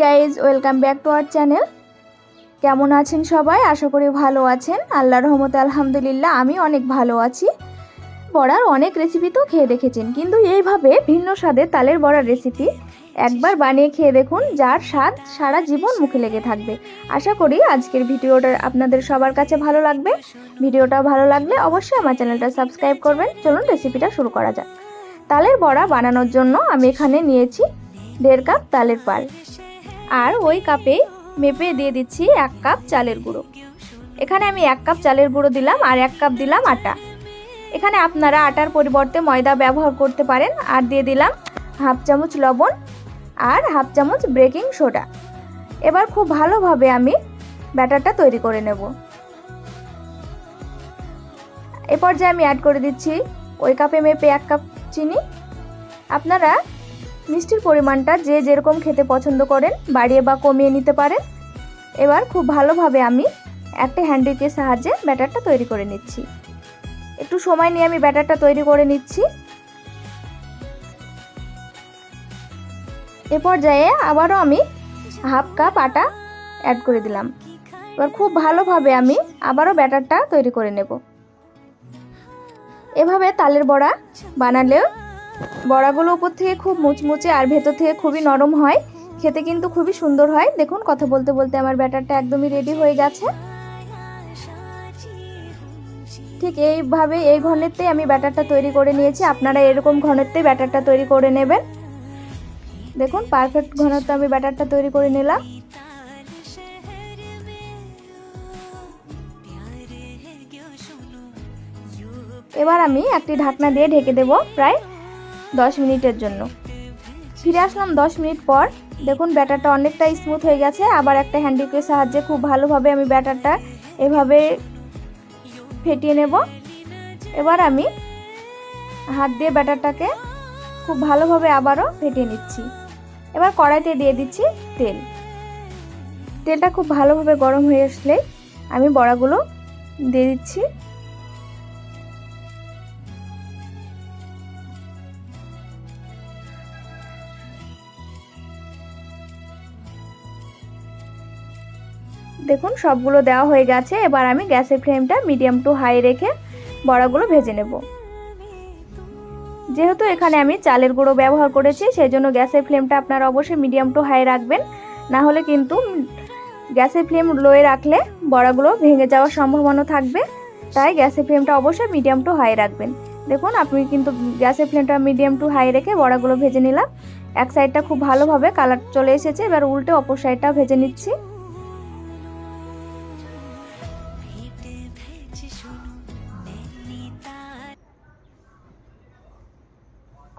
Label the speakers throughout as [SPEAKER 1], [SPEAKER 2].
[SPEAKER 1] Guys welcome back to our channel. কেমন আছেন সবাই? আশা করি ভালো আছেন। আল্লাহর রহমতে আলহামদুলিল্লাহ আমি অনেক ভালো আছি। বড়ার অনেক রেসিপি তো খেয়ে দেখেছেন, কিন্তু এইভাবে ভিন্ন স্বাদের তালের বড়ার রেসিপি একবার বানিয়ে খেয়ে দেখুন, যার স্বাদ সারা জীবন মুখে লেগে থাকবে। আশা করি আজকের ভিডিওটা আপনাদের সবার কাছে ভালো লাগবে। ভিডিওটা ভালো লাগলে অবশ্যই আমার চ্যানেলটা সাবস্ক্রাইব করবেন। চলুন রেসিপিটা শুরু করা যাক। তালের বড়া বানানোর জন্য আমি এখানে নিয়েছি 1.5 কাপ তালের পাল, আর ওই কাপে মেপে দিয়ে দিচ্ছি 1 কাপ চালের গুঁড়ো। এখানে আমি 1 কাপ চালের গুঁড়ো দিলাম আর 1 কাপ দিলাম আটা। এখানে আপনারা আটার পরিবর্তে ময়দা ব্যবহার করতে পারেন। আর দিয়ে দিলাম হাফ চামচ লবণ আর হাফ চামচ বেকিং সোডা। এবার খুব ভালোভাবে আমি ব্যাটারটা তৈরি করে নেব। এ পর্যায়ে আমি অ্যাড করে দিচ্ছি ওই কাপে মেপে 1 কাপ চিনি। আপনারা মিষ্টির পরিমাণটা যে যেরকম খেতে পছন্দ করেন বাড়িয়ে বা কমিয়ে নিতে পারেন। এবার খুব ভালোভাবে আমি একটা হ্যান্ডউইচের সাহায্যে ব্যাটারটা তৈরি করে নিচ্ছি। একটু সময় নিয়ে আমি ব্যাটারটা তৈরি করে নিচ্ছি। এ পর্যায়ে আবারও আমি হাফ কাপ আটা অ্যাড করে দিলাম। এবার খুব ভালোভাবে আমি আবারও ব্যাটারটা তৈরি করে নেব। এভাবে তালের বড়া বানালেও বড়াগুলো উপর থেকে খুব মুচমুচে আর ভেতর থেকে খুবই নরম হয়, খেতে কিন্তু খুবই সুন্দর হয়। দেখুন কথা বলতে বলতে আমার ব্যাটারটা একদমই রেডি হয়ে গেছে। ঠিক এইভাবে এই ঘনত্বে আমি ব্যাটারটা তৈরি করে নিয়েছি। আপনারা এরকম ঘনত্বে ব্যাটারটা তৈরি করে নেবেন। দেখুন পারফেক্ট ঘনত্বে আমি ব্যাটারটা তৈরি করে নিলাম। এবার আমি একটি ঢাকনা দিয়ে ঢেকে দেব প্রায় 10 মিনিটের জন্য। ফিরে আসলাম 10 মিনিট পর। দেখুন ব্যাটারটা অনেকটা স্মুথ হয়ে গেছে। আবার একটা হ্যান্ডউইচের সাহায্যে খুব ভালোভাবে আমি ব্যাটারটা এভাবে ফেটিয়ে নেব। এবার আমি হাত দিয়ে ব্যাটারটাকে খুব ভালোভাবে আবারও ফেটিয়ে নিচ্ছি। এবার কড়াইতে দিয়ে দিচ্ছি তেল। তেলটা খুব ভালোভাবে গরম হয়ে আসলে আমি বড়াগুলো দিয়ে দিচ্ছি। দেখুন সবগুলো দেওয়া হয়ে গেছে। এবার আমি গ্যাসের ফ্লেমটা মিডিয়াম টু হাই রেখে বড়াগুলো ভেজে নেব। যেহেতু এখানে আমি চালের গুঁড়ো ব্যবহার করেছি, সেই জন্য গ্যাসের ফ্লেমটা আপনারা অবশ্যই মিডিয়াম টু হাই রাখবেন। না হলে কিন্তু গ্যাসের ফ্লেম লোয়ে রাখলে বড়াগুলো ভেঙে যাওয়ার সম্ভাবনা থাকবে। তাই গ্যাসের ফ্লেমটা অবশ্যই মিডিয়াম টু হাই রাখবেন। দেখুন আপনি কিন্তু গ্যাসের ফ্লেমটা মিডিয়াম টু হাই রেখে বড়াগুলো ভেজে নিলাম। এক সাইডটা খুব ভালোভাবে কালার চলে এসেছে। এবার উল্টে অপর সাইডটা ভেজে নিচ্ছি।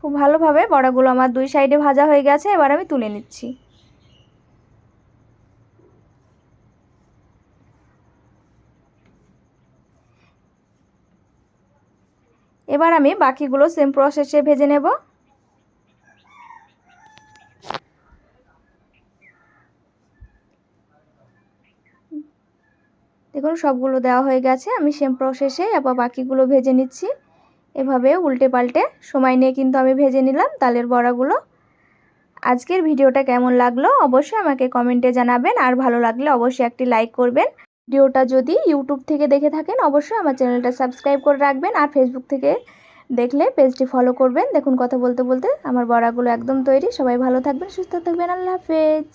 [SPEAKER 1] খুব ভালোভাবে বড়াগুলো আমার দুই সাইডে ভাজা হয়ে গেছে। এবার আমি তুলে নিচ্ছি। এবার আমি বাকিগুলো সেম প্রসেসে ভেজে নেব। দেখুন সবগুলো দেওয়া হয়ে গেছে। আমি সেম প্রসেসে আবার বাকিগুলো ভেজে নিচ্ছি। এভাবে উল্টে পাল্টে সময় নিয়ে কিন্তু আমি ভেজে নিলাম তালের বড়াগুলো। আজকের ভিডিওটা কেমন লাগলো অবশ্যই আমাকে কমেন্টে জানাবেন। আর ভালো লাগলে অবশ্যই একটি লাইক করবেন। ভিডিওটা যদি ইউটিউব থেকে দেখে থাকেন অবশ্যই আমার চ্যানেলটা সাবস্ক্রাইব করে রাখবেন। আর ফেসবুক থেকে দেখলে পেজটি ফলো করবেন। দেখুন কথা বলতে বলতে আমার বড়াগুলো একদম তৈরি। সবাই ভালো থাকবেন, সুস্থ থাকবেন। আল্লাহ হাফেজ।